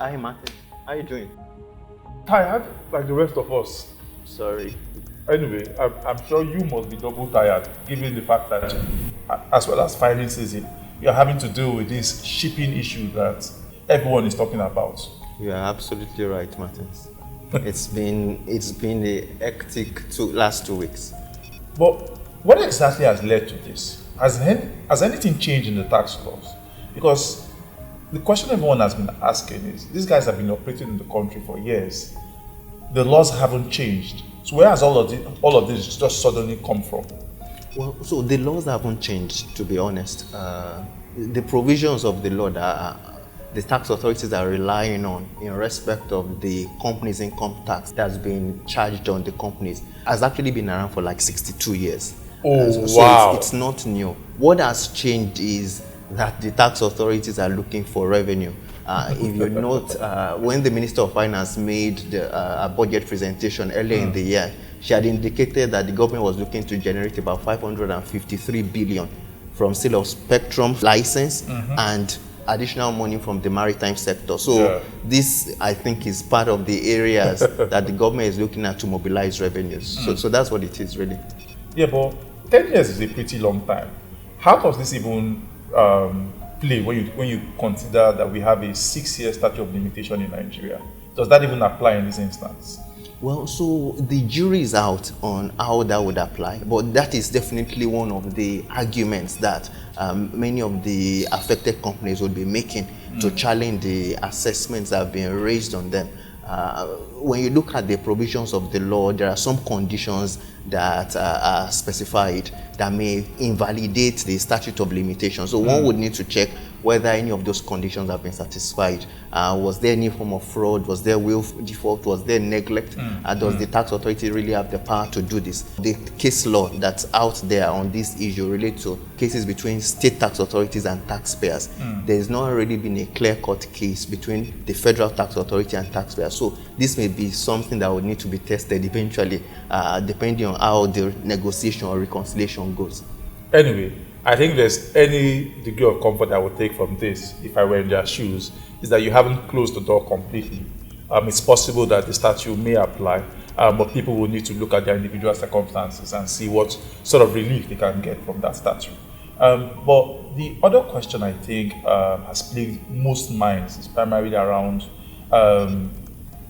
Hi, Martin. How are you doing? Tired like the rest of us. Sorry. Anyway, I'm sure you must be double tired given the fact that, as well as filing season, you're having to deal with this shipping issue that everyone is talking about. You are absolutely right, Martins. It's been a hectic last 2 weeks. But what exactly has led to this? Has anything changed in the tax laws? Because the question everyone has been asking is, these guys have been operating in the country for years. The laws haven't changed. So where has all of this just suddenly come from? Well, so the laws haven't changed, to be honest. The provisions of the law that the tax authorities are relying on in respect of the company's income tax that's been charged on the companies has actually been around for like 62 years. Oh, Wow. wow. It's not new. What has changed is that the tax authorities are looking for revenue. If you note, when the Minister of Finance made a budget presentation earlier in the year, she had indicated that the government was looking to generate about 553 billion from sale of spectrum license and additional money from the maritime sector. So this, I think, is part of the areas that the government is looking at to mobilize revenues. So that's what it is, really. Yeah, but 10 years is a pretty long time. How does this even play when you consider that we have a 6-year statute of limitation in Nigeria? Does that even apply in this instance? Well, so the jury is out on how that would apply, but that is definitely one of the arguments that many of the affected companies would be making to challenge the assessments that have been raised on them. When you look at the provisions of the law, there are some conditions that are specified that may invalidate the statute of limitations. So one would need to check whether any of those conditions have been satisfied. Was there any form of fraud? Was there willful default? Was there neglect? Does the tax authority really have the power to do this? The case law that's out there on this issue relates to cases between state tax authorities and taxpayers. There's not already been a clear-cut case between the federal tax authority and taxpayers. So this may be something that would need to be tested eventually, depending on how the negotiation or reconciliation goes. Anyway, I think there's any degree of comfort I would take from this, if I were in their shoes, is that you haven't closed the door completely. It's possible that the statute may apply, but people will need to look at their individual circumstances and see what sort of relief they can get from that statute. But the other question I think has plagued most minds is primarily around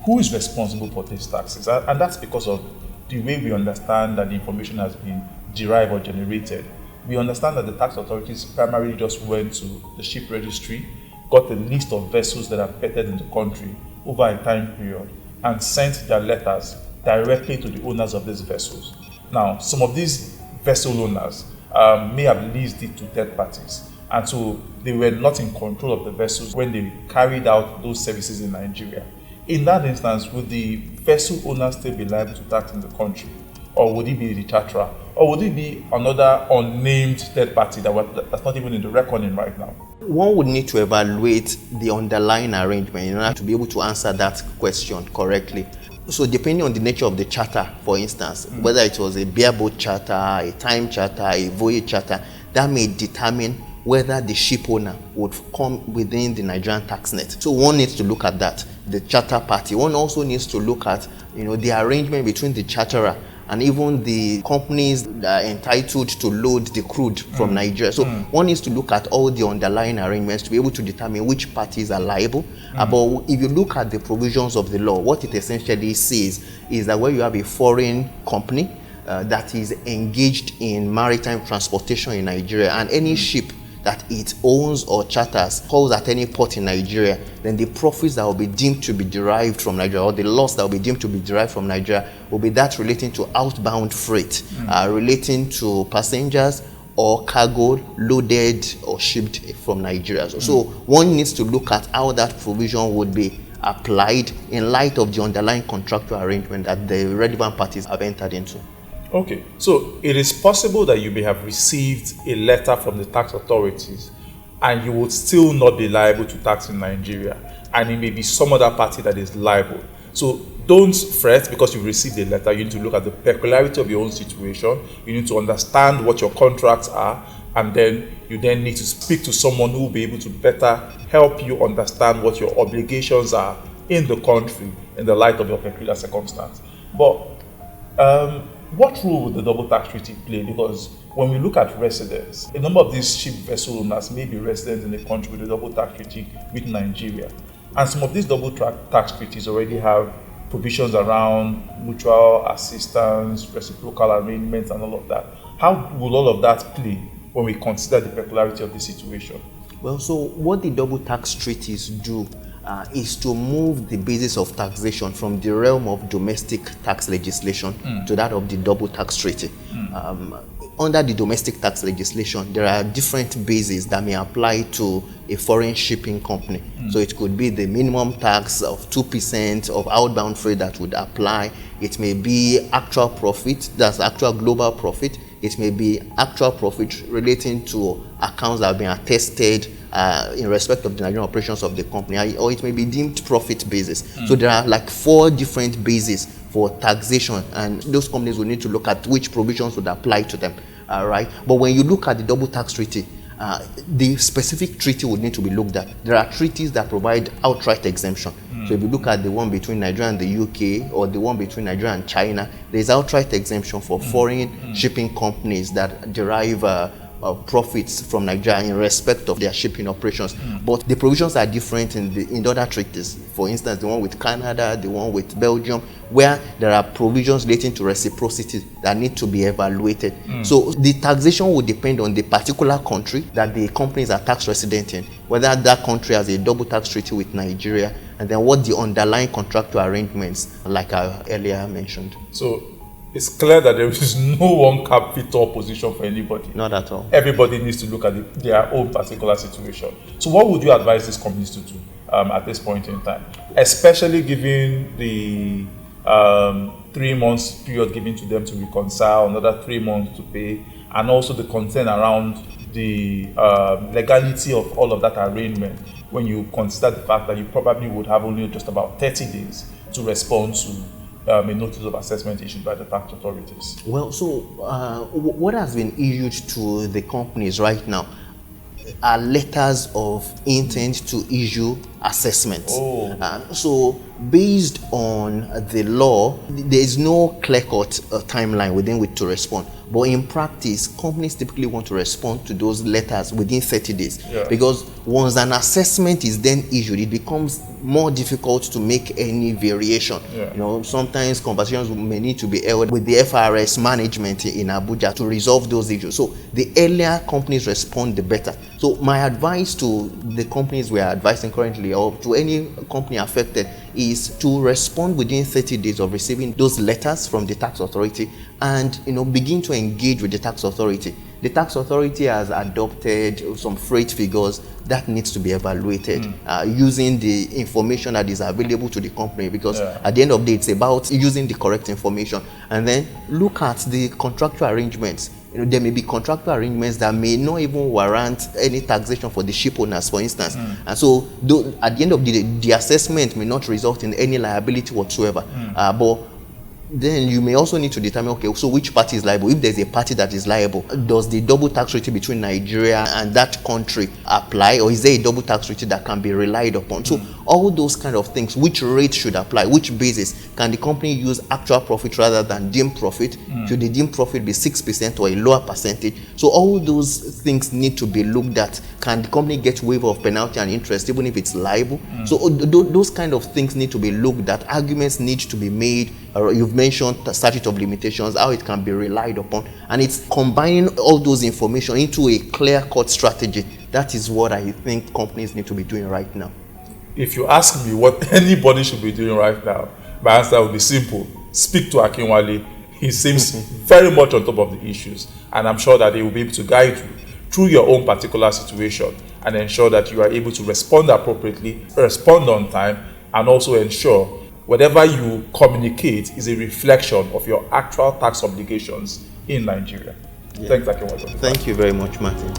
who is responsible for these taxes, and that's because of the way we understand that the information has been derived or generated. We understand that the tax authorities primarily just went to the ship registry, got a list of vessels that are vetted in the country over a time period, and sent their letters directly to the owners of these vessels. Now, some of these vessel owners may have leased it to third parties, and so they were not in control of the vessels when they carried out those services in Nigeria. In that instance, would the vessel owner still be liable to tax in the country? Or would it be the charterer? Or would it be another unnamed third party that's not even in the reckoning right now? One would need to evaluate the underlying arrangement in order to be able to answer that question correctly. So depending on the nature of the charter, for instance, whether it was a bareboat charter, a time charter, a voyage charter, that may determine whether the ship owner would come within the Nigerian tax net. So one needs to look at that, the charter party. One also needs to look at, the arrangement between the charterer and even the companies that are entitled to load the crude from Nigeria. So one needs to look at all the underlying arrangements to be able to determine which parties are liable. But if you look at the provisions of the law, what it essentially says is that when you have a foreign company that is engaged in maritime transportation in Nigeria, and any ship that it owns or charters calls at any port in Nigeria, then the profits that will be deemed to be derived from Nigeria, or the loss that will be deemed to be derived from Nigeria, will be that relating to outbound freight, relating to passengers or cargo loaded or shipped from Nigeria. So one needs to look at how that provision would be applied in light of the underlying contractual arrangement that the relevant parties have entered into. Okay, so it is possible that you may have received a letter from the tax authorities and you would still not be liable to tax in Nigeria, and it may be some other party that is liable. So don't fret because you've received a letter. You need to look at the peculiarity of your own situation. You need to understand what your contracts are, and then you then need to speak to someone who will be able to better help you understand what your obligations are in the country in the light of your peculiar circumstance. But what role would the double tax treaty play? Because when we look at residents, a number of these ship vessel owners may be residents in a country with a double tax treaty with Nigeria. And some of these double tax treaties already have provisions around mutual assistance, reciprocal arrangements, and all of that. How will all of that play when we consider the peculiarity of the situation? Well, so what the double tax treaties do is to move the basis of taxation from the realm of domestic tax legislation to that of the double tax treaty. Under the domestic tax legislation, there are different bases that may apply to a foreign shipping company. So it could be the minimum tax of 2% of outbound freight that would apply. It may be actual profit, that's actual global profit. It may be actual profit relating to accounts that have been attested in respect of the Nigerian operations of the company, or it may be deemed profit basis. So there are like 4 different bases for taxation, and those companies will need to look at which provisions would apply to them. Right? But when you look at the double tax treaty, the specific treaty would need to be looked at. There are treaties that provide outright exemption. So if you look at the one between Nigeria and the UK, or the one between Nigeria and China, there's outright exemption for foreign shipping companies that derive profits from Nigeria in respect of their shipping operations. But the provisions are different in the other treaties. For instance, the one with Canada, the one with Belgium, where there are provisions relating to reciprocity that need to be evaluated. So the taxation will depend on the particular country that the companies are tax resident in, whether that country has a double tax treaty with Nigeria, and then what the underlying contractual arrangements, like I earlier mentioned. So it's clear that there is no one cap fit all position for anybody. Not at all. Everybody needs to look at their own particular situation. So what would you advise these companies to do at this point in time? Especially given the 3 months period given to them to reconcile, another 3 months to pay, and also the concern around the legality of all of that arrangement when you consider the fact that you probably would have only just about 30 days to respond to a notice of assessment issued by the tax authorities. Well, so what has been issued to the companies right now are letters of intent to issue assessments. So based on the law, there is no clear-cut timeline within which to respond. But in practice, companies typically want to respond to those letters within 30 days. Because once an assessment is then issued, it becomes more difficult to make any variation. You know, sometimes conversations may need to be held with the FRS management in Abuja to resolve those issues. So the earlier companies respond, the better. So my advice to the companies we are advising currently, or to any company affected, is to respond within 30 days of receiving those letters from the tax authority, and begin to engage with the tax authority. The tax authority has adopted some freight figures that needs to be evaluated using the information that is available to the company, because at the end of the day, it's about using the correct information. And then look at the contractual arrangements. There may be contractual arrangements that may not even warrant any taxation for the ship owners, for instance. And so at the end of the day, the assessment may not result in any liability whatsoever. But then you may also need to determine, okay, so which party is liable? If there's a party that is liable, does the double tax treaty between Nigeria and that country apply, or is there a double tax treaty that can be relied upon? So all those kind of things, which rate should apply, which basis? Can the company use actual profit rather than deemed profit? Should the deemed profit be 6% or a lower percentage? So all those things need to be looked at. Can the company get waiver of penalty and interest even if it's liable? So those kind of things need to be looked at. Arguments need to be made. You've mentioned the statute of limitations, how it can be relied upon, and it's combining all those information into a clear-cut strategy. That is what I think companies need to be doing right now. If you ask me what anybody should be doing right now, my answer would be simple. Speak to Akinwale. He seems very much on top of the issues, and I'm sure that he will be able to guide you through your own particular situation and ensure that you are able to respond appropriately, respond on time, and also ensure whatever you communicate is a reflection of your actual tax obligations in Nigeria. Thanks, Akinwale. Thank you very much, Martin.